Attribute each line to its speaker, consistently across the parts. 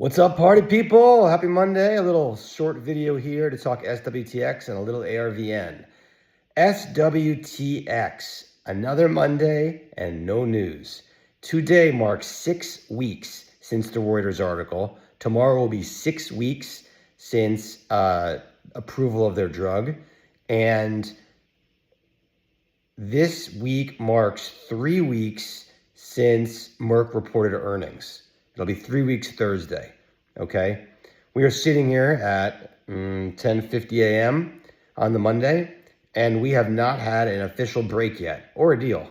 Speaker 1: What's up, party people? Happy Monday. A little short video here to talk SWTX and a little ARVN. SWTX, another Monday and no news. Today marks 6 weeks since the Reuters article. Tomorrow will be 6 weeks since approval of their drug. And this week marks 3 weeks since Merck reported earnings. It'll be 3 weeks Thursday, okay? We are sitting here at 10:50 a.m. on the Monday, and we have not had an official break yet, or a deal.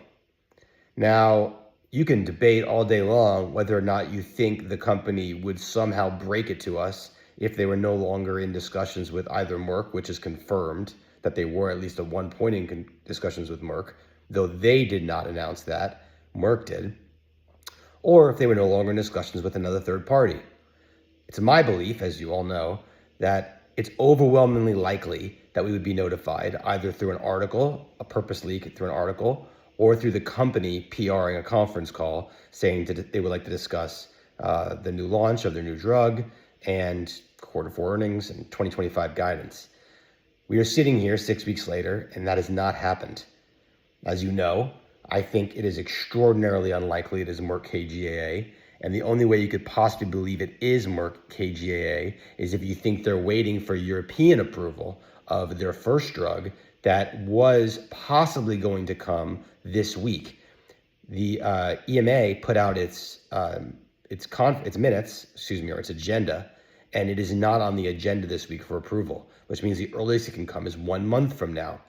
Speaker 1: Now, you can debate all day long whether or not you think the company would somehow break it to us if they were no longer in discussions with either Merck, which is confirmed that they were at least at one point in discussions with Merck, though they did not announce that, Merck did, or if they were no longer in discussions with another third party. It's my belief, as you all know, that it's overwhelmingly likely that we would be notified either through an article, a purpose leak through an article, or through the company PRing a conference call saying that they would like to discuss the new launch of their new drug and Q4 earnings and 2025 guidance. We are sitting here 6 weeks later, and that has not happened. As you know, I think it is extraordinarily unlikely it is Merck KGaA, and the only way you could possibly believe it is Merck KGaA is if you think they're waiting for European approval of their first drug that was possibly going to come this week. The EMA put out its minutes, or its agenda, and it is not on the agenda this week for approval, which means the earliest it can come is 1 month from now.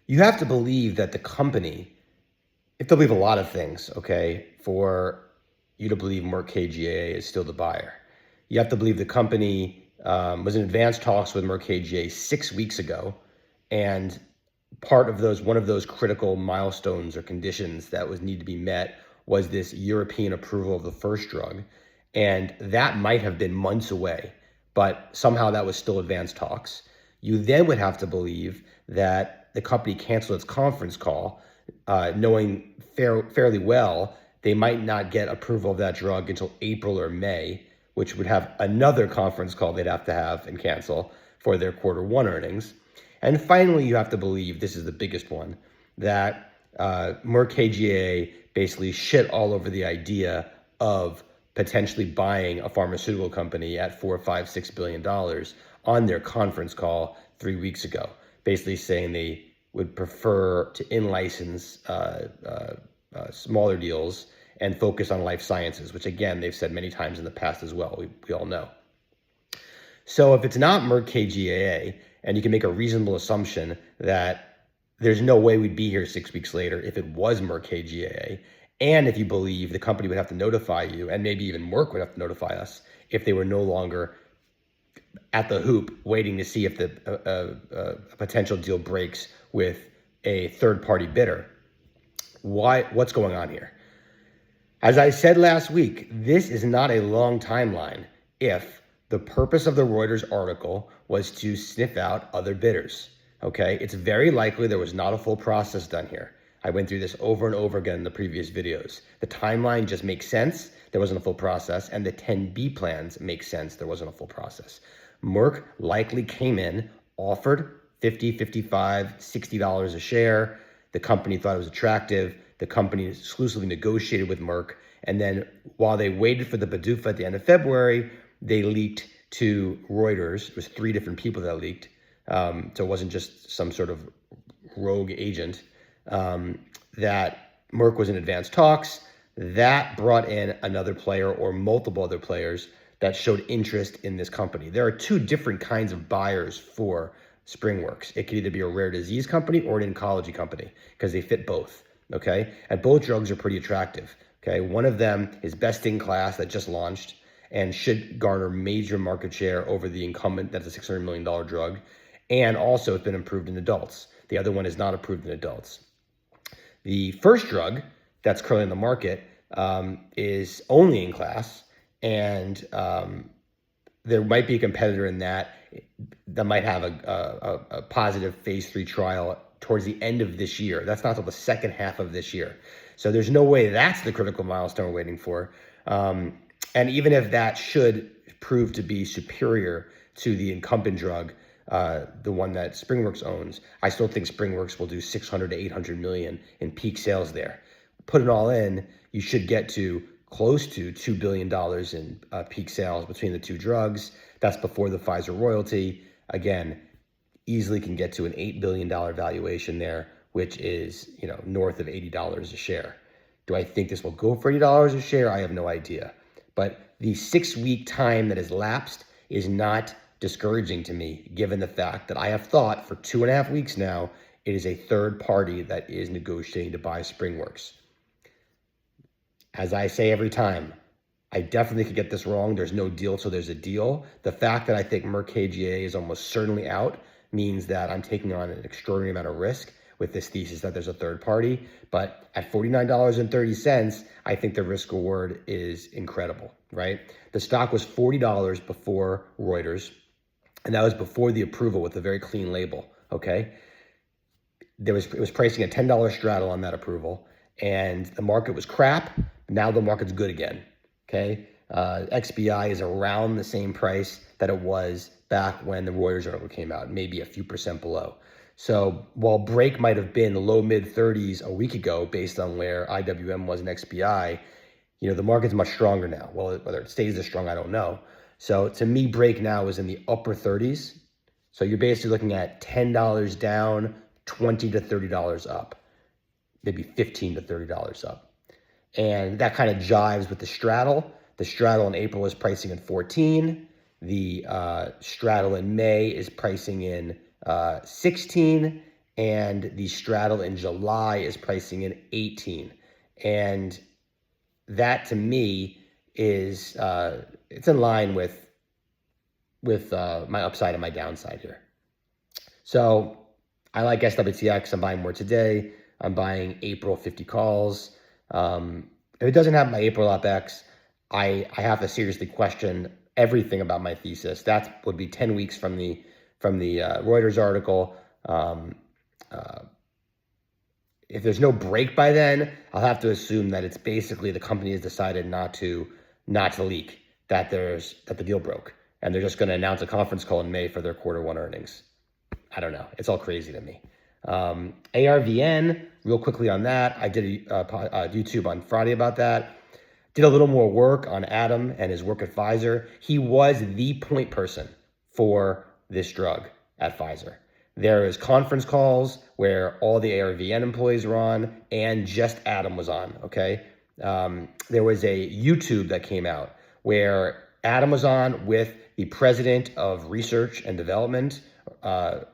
Speaker 1: You have to believe that the company, you have to believe a lot of things, okay, for you to believe Merck KGaA is still the buyer. You have to believe the company was in advanced talks with Merck KGaA 6 weeks ago, and one of those critical milestones or conditions that was need to be met was this European approval of the first drug, and that might have been months away, but somehow that was still advanced talks. You then would have to believe that the company canceled its conference call, knowing fairly well they might not get approval of that drug until April or May, which would have another conference call they'd have to have and cancel for their Q1 earnings. And finally, you have to believe, this is the biggest one, that Merck KGaA basically shit all over the idea of potentially buying a pharmaceutical company at $4, $5, $6 billion on their conference call 3 weeks ago, basically saying they would prefer to in-license smaller deals and focus on life sciences, which again, they've said many times in the past as well, we all know. So if it's not Merck KGaA, and you can make a reasonable assumption that there's no way we'd be here 6 weeks later if it was Merck KGaA, and if you believe the company would have to notify you, and maybe even Merck would have to notify us if they were no longer at the hoop waiting to see if a potential deal breaks with a third-party bidder. What's going on here? As I said last week, this is not a long timeline if the purpose of the Reuters article was to sniff out other bidders, okay? It's very likely there was not a full process done here. I went through this over and over again in the previous videos. The timeline just makes sense. There wasn't a full process, and the 10B plans make sense. There wasn't a full process. Merck likely came in, offered $50, $55, $60 a share. The company thought it was attractive. The company exclusively negotiated with Merck. And then while they waited for the PDUFA at the end of February, they leaked to Reuters. It was 3 different people that leaked. So it wasn't just some sort of rogue agent, that Merck was in advanced talks. That brought in another player or multiple other players that showed interest in this company. There are 2 different kinds of buyers for SpringWorks. It could either be a rare disease company or an oncology company because they fit both, okay? And both drugs are pretty attractive, okay? One of them is best in class that just launched and should garner major market share over the incumbent that's a $600 million drug. And also it's been approved in adults. The other one is not approved in adults. The first drug that's currently in the market is only in class, and there might be a competitor in that might have a positive phase 3 trial towards the end of this year. That's not until the second half of this year. So there's no way that's the critical milestone we're waiting for. And even if that should prove to be superior to the incumbent drug, the one that SpringWorks owns, I still think SpringWorks will do 600 to 800 million in peak sales there. Put it all in, you should get to close to $2 billion in peak sales between the two drugs. That's before the Pfizer royalty. Again, easily can get to an $8 billion valuation there, which is, north of $80 a share. Do I think this will go for $80 a share? I have no idea. But the 6-week time that has lapsed is not discouraging to me, given the fact that I have thought for 2.5 weeks now, it is a third party that is negotiating to buy SpringWorks. As I say every time, I definitely could get this wrong. There's no deal till there's a deal. The fact that I think Merck KGaA is almost certainly out means that I'm taking on an extraordinary amount of risk with this thesis that there's a third party. But at $49.30, I think the risk reward is incredible, right? The stock was $40 before Reuters, and that was before the approval with a very clean label, okay? It was pricing a $10 straddle on that approval, and the market was crap. Now the market's good again, okay? XBI is around the same price that it was back when the Reuters article came out, maybe a few percent below. So while break might have been low mid 30s a week ago based on where IWM was in XBI, the market's much stronger now. Well, whether it stays this strong, I don't know. So to me, break now is in the upper 30s. So you're basically looking at $10 down, $20 to $30 up, maybe $15 to $30 up. And that kind of jives with the straddle. The straddle in April is pricing in 14. The straddle in May is pricing in 16, and the straddle in July is pricing in 18. And that to me is it's in line with my upside and my downside here. So I like SWTX. I'm buying more today. I'm buying April 50 calls. If it doesn't have my April OpEx, I have to seriously question everything about my thesis. That would be 10 weeks from the Reuters article. If there's no break by then, I'll have to assume that it's basically the company has decided not to leak, that the deal broke, and they're just going to announce a conference call in May for their Q1 earnings. I don't know. It's all crazy to me. ARVN, real quickly on that. I did a YouTube on Friday about that. Did a little more work on Adam and his work at Pfizer. He was the point person for this drug at Pfizer. There is conference calls where all the ARVN employees were on and just Adam was on, okay? There was a YouTube that came out where Adam was on with the president of research and development at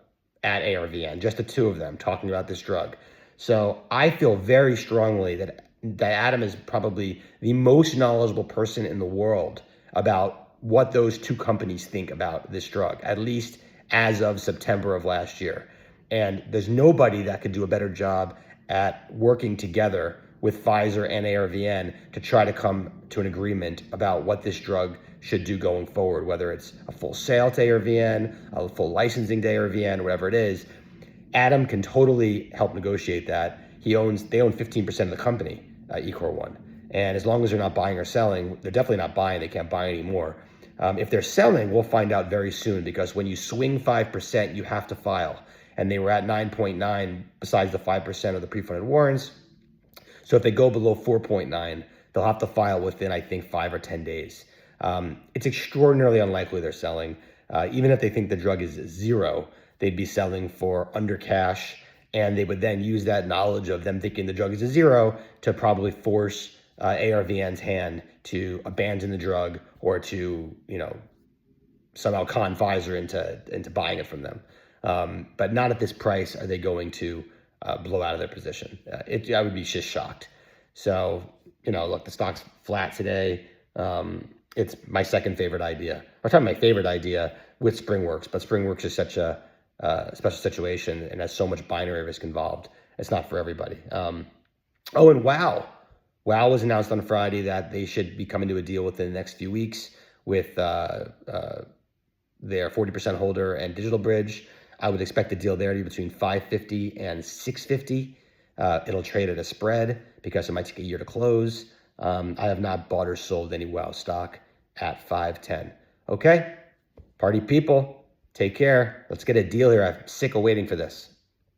Speaker 1: ARVN, just the two of them talking about this drug. So I feel very strongly that Adam is probably the most knowledgeable person in the world about what those two companies think about this drug, at least as of September of last year. And there's nobody that could do a better job at working together with Pfizer and ARVN to try to come to an agreement about what this drug should do going forward, whether it's a full sale to ARVN, a full licensing to ARVN, whatever it is. Adam can totally help negotiate that. They own 15% of the company, Ecor One. And as long as they're not buying or selling, they're definitely not buying, they can't buy anymore. If they're selling, we'll find out very soon, because when you swing 5%, you have to file. And they were at 9.9 besides the 5% of the pre-funded warrants. So if they go below 4.9, they'll have to file within, I think, 5 or 10 days. It's extraordinarily unlikely they're selling. Even if they think the drug is zero, they'd be selling for under cash, and they would then use that knowledge of them thinking the drug is a zero to probably force ARVN's hand to abandon the drug or to, somehow con Pfizer into buying it from them. But not at this price are they going to blow out of their position. I would be just shocked. So, look, the stock's flat today. It's my second favorite idea. I'm talking my favorite idea with SpringWorks, but SpringWorks is such a special situation and has so much binary risk involved. It's not for everybody. And Wow. Wow was announced on Friday that they should be coming to a deal within the next few weeks with their 40% holder and Digital Bridge. I would expect a deal there to be between $550 and $650. It'll trade at a spread because it might take a year to close. I have not bought or sold any WOW stock at 510. Okay? Party people, take care. Let's get a deal here. I'm sick of waiting for this.